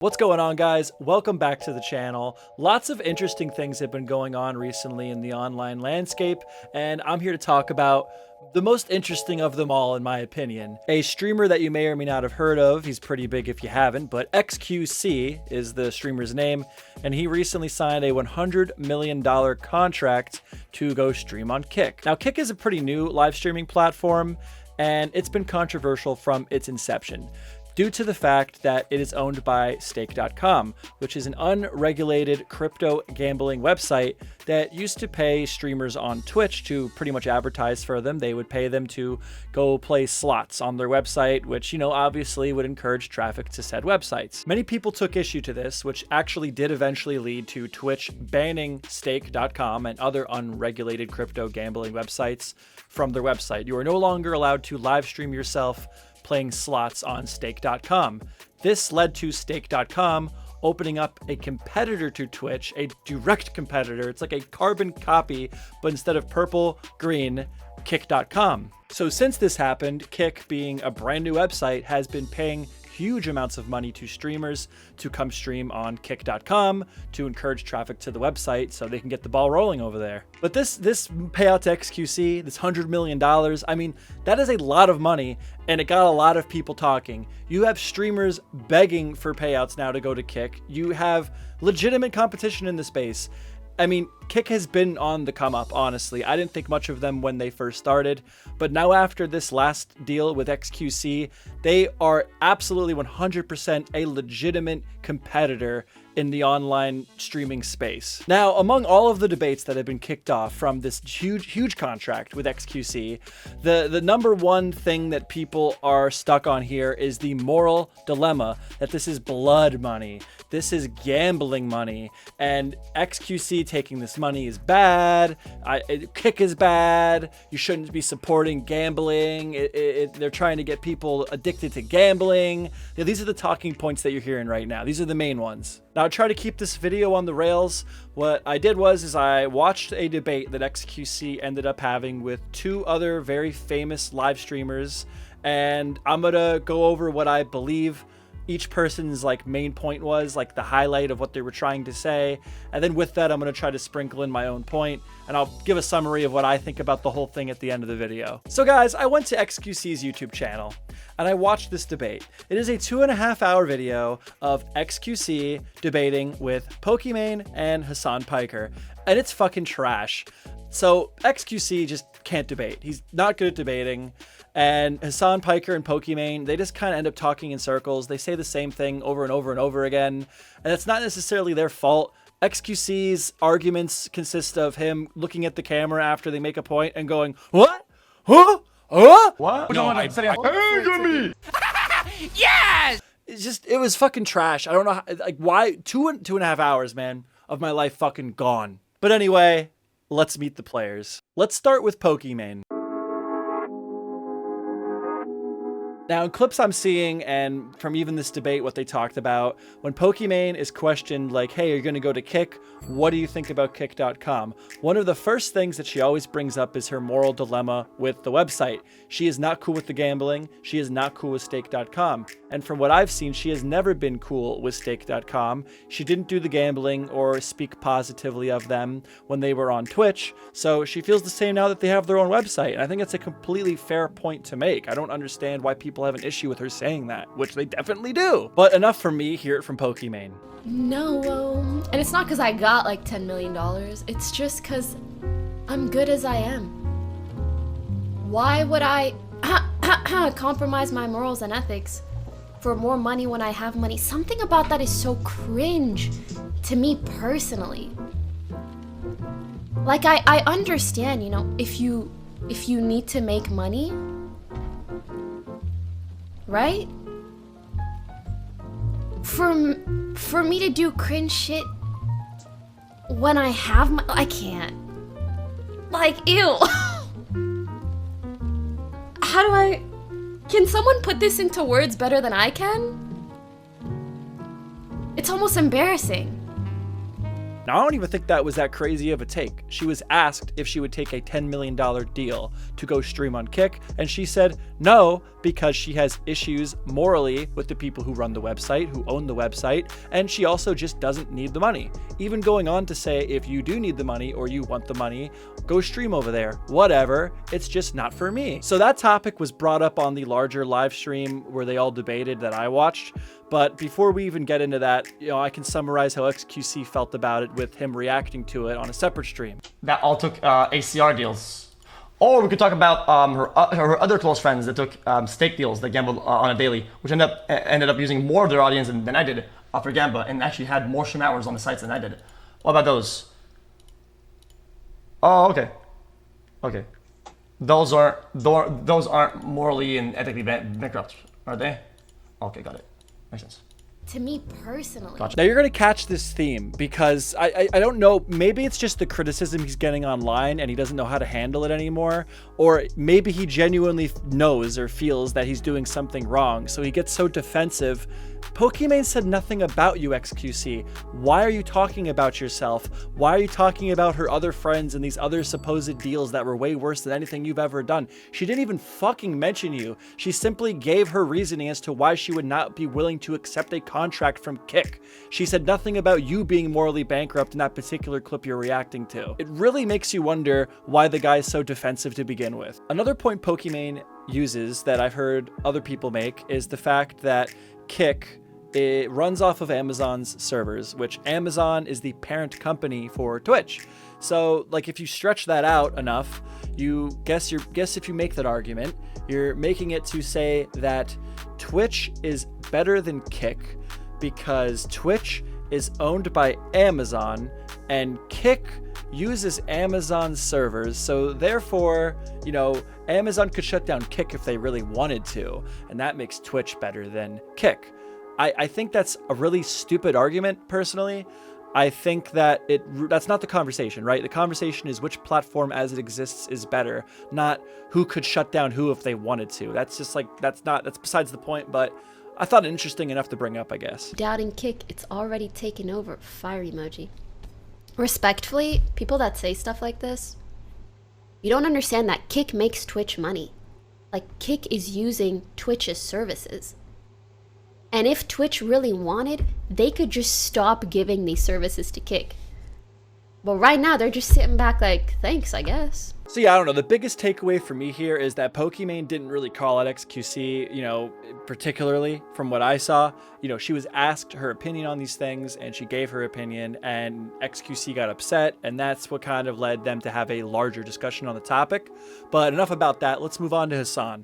What's going on, guys? Welcome back to the channel. Lots of interesting things have been going on recently in the online landscape, and I'm here to talk about the most interesting of them all, in my opinion. A streamer that you may or may not have heard of, he's pretty big if you haven't, but xQc is the streamer's name, and he recently signed a $100 million contract to go stream on Kick. Now, Kick is a pretty new live streaming platform, and it's been controversial from its inception, due to the fact that it is owned by stake.com, which is an unregulated crypto gambling website that used to pay streamers on Twitch to pretty much advertise for them. They would pay them to go play slots on their website, which, obviously would encourage traffic to said websites. Many people took issue to this, which actually did eventually lead to Twitch banning stake.com and other unregulated crypto gambling websites from their website. You are no longer allowed to live stream yourself playing slots on stake.com. This led to stake.com opening up a competitor to Twitch, a direct competitor. It's like a carbon copy, but instead of purple, green, kick.com. So since this happened, Kick, being a brand new website, has been paying huge amounts of money to streamers to come stream on kick.com to encourage traffic to the website so they can get the ball rolling over there. But this payout to xQc, this $100 million, I mean, that is a lot of money, and it got a lot of people talking. You have streamers begging for payouts now to go to Kick. You have legitimate competition in the space. I mean, Kick has been on the come up, honestly. I didn't think much of them when they first started, but now after this last deal with xQc, they are absolutely 100% a legitimate competitor in the online streaming space. Now, among all of the debates that have been kicked off from this huge contract with xQc, the number one thing that people are stuck on here is the moral dilemma that this is blood money. This is gambling money, and xQc taking this money is bad. Kick is bad. You shouldn't be supporting gambling. They're trying to get people addicted to gambling. These are the talking points that you're hearing right now. These are the main ones. Now, I try to keep this video on the rails. What I did was I watched a debate that xQc ended up having with two other very famous live streamers, and I'm gonna go over what I believe each person's main point was, the highlight of what they were trying to say, and then with that I'm going to try to sprinkle in my own point, and I'll give a summary of what I think about the whole thing at the end of the video. So guys, I went to xQc's YouTube channel and I watched this debate. It is a 2.5-hour video of xQc debating with Pokimane and Hasan Piker, and it's fucking trash. So xQc just can't debate. He's not good at debating. And Hasan Piker and Pokimane, they just kind of end up talking in circles. They say the same thing over and over and over again. And it's not necessarily their fault. xQc's arguments consist of him looking at the camera after they make a point and going, "What? Huh? Huh? What? No, I said me. Yes!" It was fucking trash. I don't know how, why 2.5 hours, man, of my life fucking gone. But anyway, let's meet the players. Let's start with Pokimane. Now, in clips I'm seeing, and from even this debate, what they talked about, when Pokimane is questioned, hey, you're going to go to Kick, what do you think about kick.com? One of the first things that she always brings up is her moral dilemma with the website. She is not cool with the gambling. She is not cool with stake.com. And from what I've seen, she has never been cool with stake.com. She didn't do the gambling or speak positively of them when they were on Twitch. So she feels the same now that they have their own website. And I think it's a completely fair point to make. I don't understand why people have an issue with her saying that, which they definitely do. But enough from me, hear it from Pokimane. No, and it's not because I got $10 million. It's just because I'm good as I am. Why would I compromise my morals and ethics for more money when I have money? Something about that is so cringe to me personally. I understand, if you need to make money, right? For me to do cringe shit when I have I can't. Ew. Can someone put this into words better than I can? It's almost embarrassing. Now, I don't even think that was that crazy of a take. She was asked if she would take a $10 million deal to go stream on Kick, and she said no, because she has issues morally with the people who run the website, who own the website, and she also just doesn't need the money. Even going on to say, if you do need the money or you want the money, go stream over there. Whatever, it's just not for me. So that topic was brought up on the larger live stream where they all debated that I watched. But before we even get into that, I can summarize how xQc felt about it with him reacting to it on a separate stream. That all took ACR deals. Or we could talk about her other close friends that took stake deals that gambled on a daily, which ended up using more of their audience than I did for Gamba, and actually had more stream hours on the sites than I did. What about those? Oh, okay. Okay. Those aren't morally and ethically bankrupt, are they? Okay, got it. Makes sense. To me personally. Gotcha. Now you're going to catch this theme because I don't know, maybe it's just the criticism he's getting online and he doesn't know how to handle it anymore, or maybe he genuinely knows or feels that he's doing something wrong, so he gets so defensive. Pokimane said nothing about you, xQc. Why are you talking about yourself? Why are you talking about her other friends and these other supposed deals that were way worse than anything you've ever done? She didn't even fucking mention you. She simply gave her reasoning as to why she would not be willing to accept a contract from Kick. She said nothing about you being morally bankrupt in that particular clip you're reacting to. It really makes you wonder why the guy is so defensive to begin with. Another point Pokimane uses that I've heard other people make is the fact that Kick, it runs off of Amazon's servers, which Amazon is the parent company for Twitch. So, like, if you stretch that out enough, you guess if you make that argument, you're making it to say that Twitch is better than Kick because Twitch is owned by Amazon and Kick uses Amazon's servers. So therefore, Amazon could shut down Kick if they really wanted to, and that makes Twitch better than Kick. I think that's a really stupid argument, personally. I think that that's not the conversation, right? The conversation is which platform as it exists is better, not who could shut down who if they wanted to. That's just that's besides the point, but I thought it interesting enough to bring up, I guess. Doubting Kick, it's already taken over. Fire emoji. Respectfully, people that say stuff like this, you don't understand that Kick makes Twitch money. Like, Kick is using Twitch's services. And if Twitch really wanted, they could just stop giving these services to Kick. But right now, they're just sitting back like, thanks, I guess. So yeah, I don't know. The biggest takeaway for me here is that Pokimane didn't really call out xQc, particularly from what I saw. She was asked her opinion on these things and she gave her opinion, and xQc got upset, and that's what kind of led them to have a larger discussion on the topic. But enough about that. Let's move on to Hasan.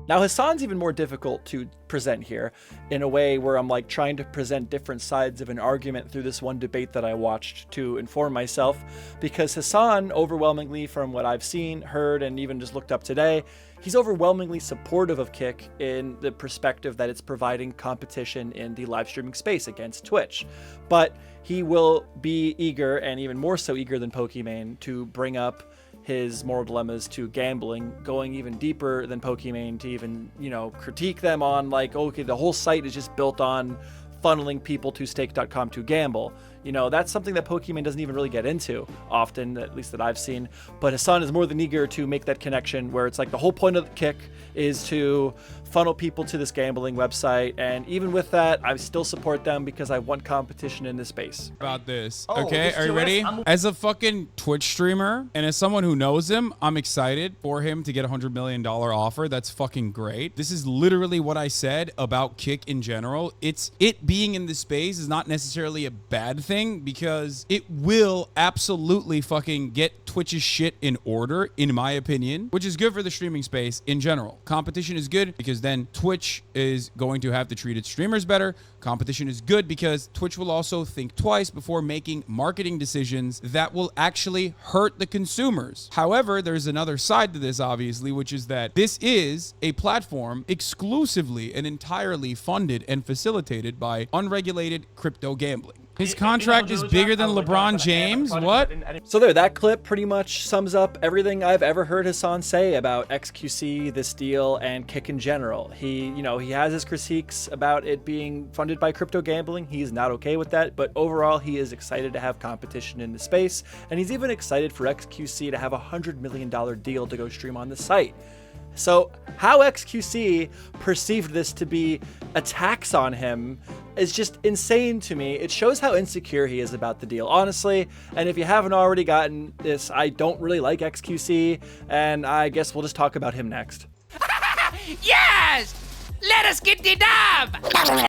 Now, Hasan's even more difficult to present here in a way where I'm trying to present different sides of an argument through this one debate that I watched to inform myself, because Hasan, overwhelmingly from what I've seen, heard, and even just looked up today, he's overwhelmingly supportive of Kick in the perspective that it's providing competition in the live streaming space against Twitch. But he will be eager, and even more so eager than Pokimane, to bring up his moral dilemmas to gambling, going even deeper than Pokimane to even, critique them on okay, the whole site is just built on funneling people to stake.com to gamble. That's something that Pokimane doesn't even really get into often, at least that I've seen. But Hasan is more than eager to make that connection where it's the whole point of the Kick is to funnel people to this gambling website. And even with that, I still support them because I want competition in this space. About this. Okay, are you ready? As a fucking Twitch streamer and as someone who knows him, I'm excited for him to get a $100 million offer. That's fucking great. This is literally what I said about Kick in general. It being in this space is not necessarily a bad thing because it will absolutely fucking get Twitch's shit in order, in my opinion, which is good for the streaming space in general. Competition is good because then Twitch is going to have to treat its streamers better. Competition is good because Twitch will also think twice before making marketing decisions that will actually hurt the consumers. However, there's another side to this, obviously, which is that this is a platform exclusively and entirely funded and facilitated by unregulated crypto gambling. His contract is bigger than LeBron James? What? So there, that clip pretty much sums up everything I've ever heard Hasan say about xQc, this deal, and Kick in general. He has his critiques about it being funded by crypto gambling. He is not okay with that, but overall, he is excited to have competition in the space, and he's even excited for xQc to have a $100 million deal to go stream on the site. So how xQc perceived this to be a tax on him is just insane to me. It shows how insecure he is about the deal, honestly. And if you haven't already gotten this, I don't really like xQc, and I guess we'll just talk about him next. Yes! Let us get the dub!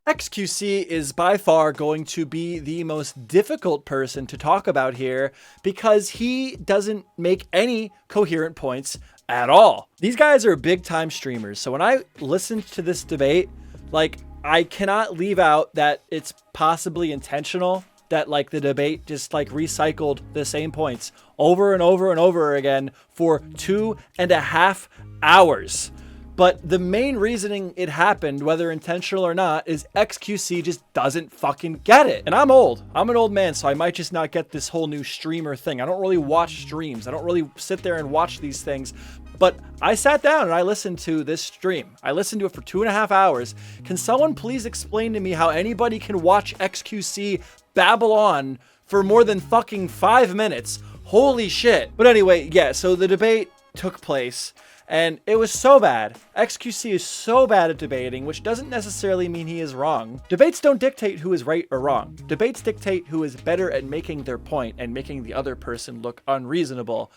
xQc is by far going to be the most difficult person to talk about here because he doesn't make any coherent points at all. These guys are big time streamers. So when I listened to this debate, like, I cannot leave out that it's possibly intentional, that like the debate just like recycled the same points over and over and over again for 2.5 hours. But the main reasoning it happened, whether intentional or not, is xQc just doesn't fucking get it. And I'm old. I'm an old man, so I might just not get this whole new streamer thing. I don't really watch streams. I don't really sit there and watch these things. But I sat down and I listened to this stream. I listened to it for 2.5 hours. Can someone please explain to me how anybody can watch xQc babble on for more than fucking 5 minutes? Holy shit. But anyway, yeah, so the debate took place. And it was so bad. xQc is so bad at debating, which doesn't necessarily mean he is wrong. Debates don't dictate who is right or wrong. Debates dictate who is better at making their point and making the other person look unreasonable.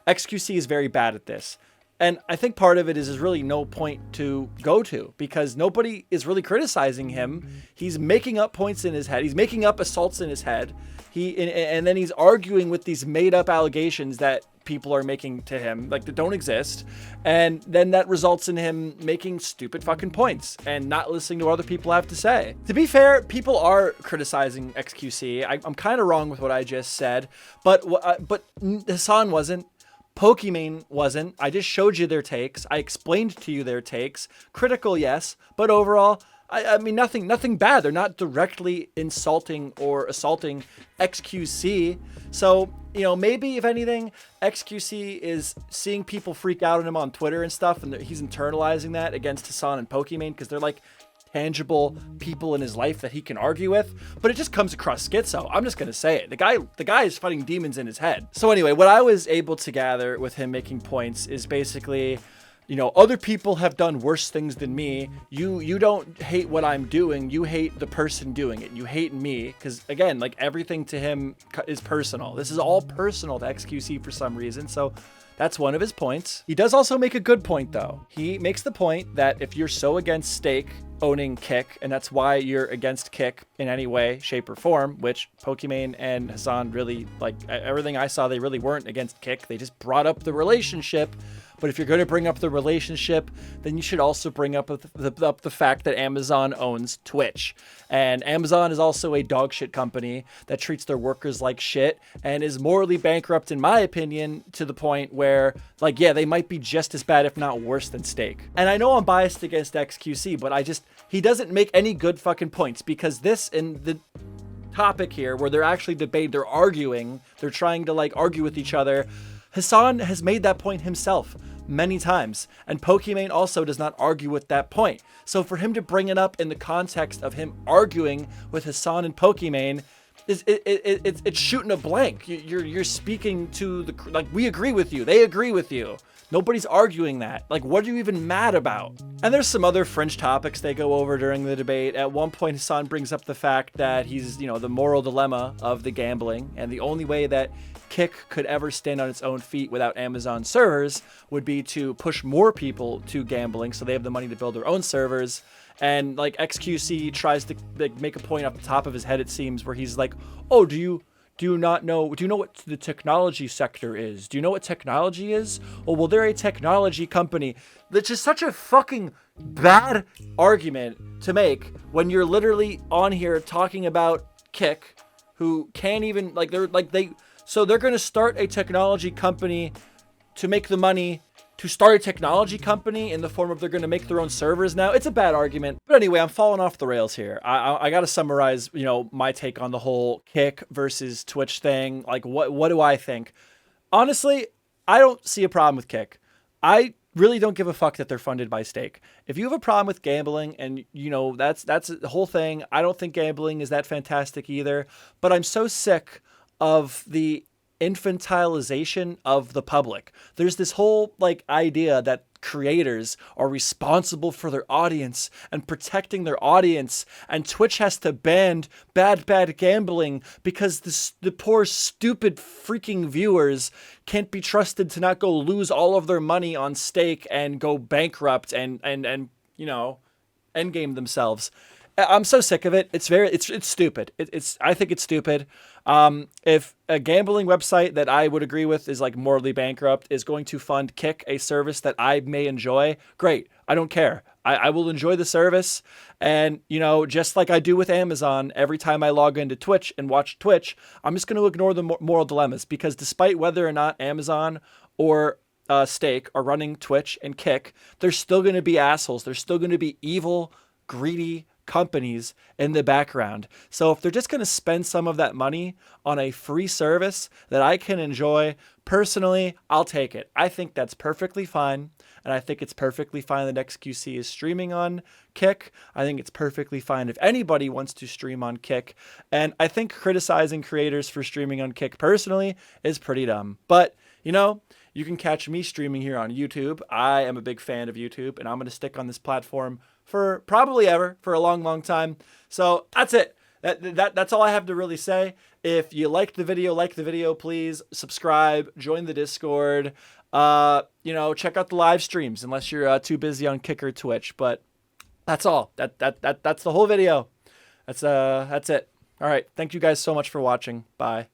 xQc is very bad at this. And I think part of it is there's really no point to go to because nobody is really criticizing him. He's making up points in his head. He's making up assaults in his head. And then he's arguing with these made up allegations that people are making to him, like, that don't exist. And then that results in him making stupid fucking points and not listening to what other people have to say. To be fair, people are criticizing xQc. I'm kind of wrong with what I just said, but Hasan wasn't. Pokimane wasn't. I just showed you their takes. I explained to you their takes. Critical, yes, but overall, I mean, nothing bad. They're not directly insulting or assaulting xQc. So, maybe if anything, xQc is seeing people freak out on him on Twitter and stuff, and he's internalizing that against Hasan and Pokimane because they're like tangible people in his life that he can argue with, but it just comes across schizo. I'm just gonna say it. The guy is fighting demons in his head. So anyway, what I was able to gather with him making points is basically, other people have done worse things than me. You don't hate what I'm doing. You hate the person doing it. You hate me because, again, like, everything to him is personal. This is all personal to xQc for some reason. So that's one of his points. He does also make a good point, though. He makes the point that if you're so against Stake owning Kick, and that's why you're against Kick in any way, shape, or form, which Pokimane and Hasan really, like, everything I saw, they really weren't against Kick. They just brought up the relationship. But if you're going to bring up the relationship, then you should also bring up the fact that Amazon owns Twitch. And Amazon is also a dog shit company that treats their workers like shit and is morally bankrupt, in my opinion, to the point where, like, yeah, they might be just as bad, if not worse, than Stake. And I know I'm biased against xQc, but he doesn't make any good fucking points because this and the topic here where they're actually debating, they're arguing, they're trying to, like, argue with each other. Hasan has made that point himself many times, and Pokimane also does not argue with that point. So for him to bring it up in the context of him arguing with Hasan and Pokimane, it's shooting a blank. You're speaking to the, like, we agree with you, they agree with you. Nobody's arguing that. Like, what are you even mad about? And there's some other fringe topics they go over during the debate. At one point, Hasan brings up the fact that he's, the moral dilemma of the gambling, and the only way that Kick could ever stand on its own feet without Amazon servers would be to push more people to gambling so they have the money to build their own servers. And, like, xQc tries to, like, make a point off the top of his head, it seems, where he's like, oh, do you know what the technology sector is? Do you know what technology is? Oh, well, they're a technology company. That's just such a fucking bad argument to make when you're literally on here talking about Kick, who can't even, like, so they're going to start a technology company to make the money to start a technology company in the form of they're going to make their own servers now. It's a bad argument. But anyway, I'm falling off the rails here. I got to summarize, my take on the whole Kick versus Twitch thing. Like, what do I think? Honestly, I don't see a problem with Kick. I really don't give a fuck that they're funded by stake. If you have a problem with gambling and, that's the whole thing, I don't think gambling is that fantastic either. But I'm so sick of the infantilization of the public. There's this whole idea that creators are responsible for their audience and protecting their audience, and Twitch has to ban bad gambling because the poor stupid freaking viewers can't be trusted to not go lose all of their money on stake and go bankrupt and endgame themselves. I'm so sick of it. It's stupid. I think it's stupid. If a gambling website that I would agree with is morally bankrupt is going to fund Kick, a service that I may enjoy, great. I don't care. I will enjoy the service. And, just like I do with Amazon, every time I log into Twitch and watch Twitch, I'm just going to ignore the moral dilemmas, because despite whether or not Amazon or Stake are running Twitch and Kick, there's still going to be assholes. There's still going to be evil, greedy companies in the background. So if they're just going to spend some of that money on a free service that I can enjoy, personally, I'll take it. I think that's perfectly fine. And I think it's perfectly fine that xQc is streaming on Kick. I think it's perfectly fine if anybody wants to stream on Kick. And I think criticizing creators for streaming on Kick personally is pretty dumb. But, you can catch me streaming here on YouTube. I am a big fan of YouTube, and I'm going to stick on this platform for probably ever, for a long, long time. So that's it. That's all I have to really say. If you liked the video, please subscribe, join the Discord, check out the live streams, unless you're too busy on Kick or Twitch. But that's all. That's the whole video. That's it. All right. Thank you guys so much for watching. Bye.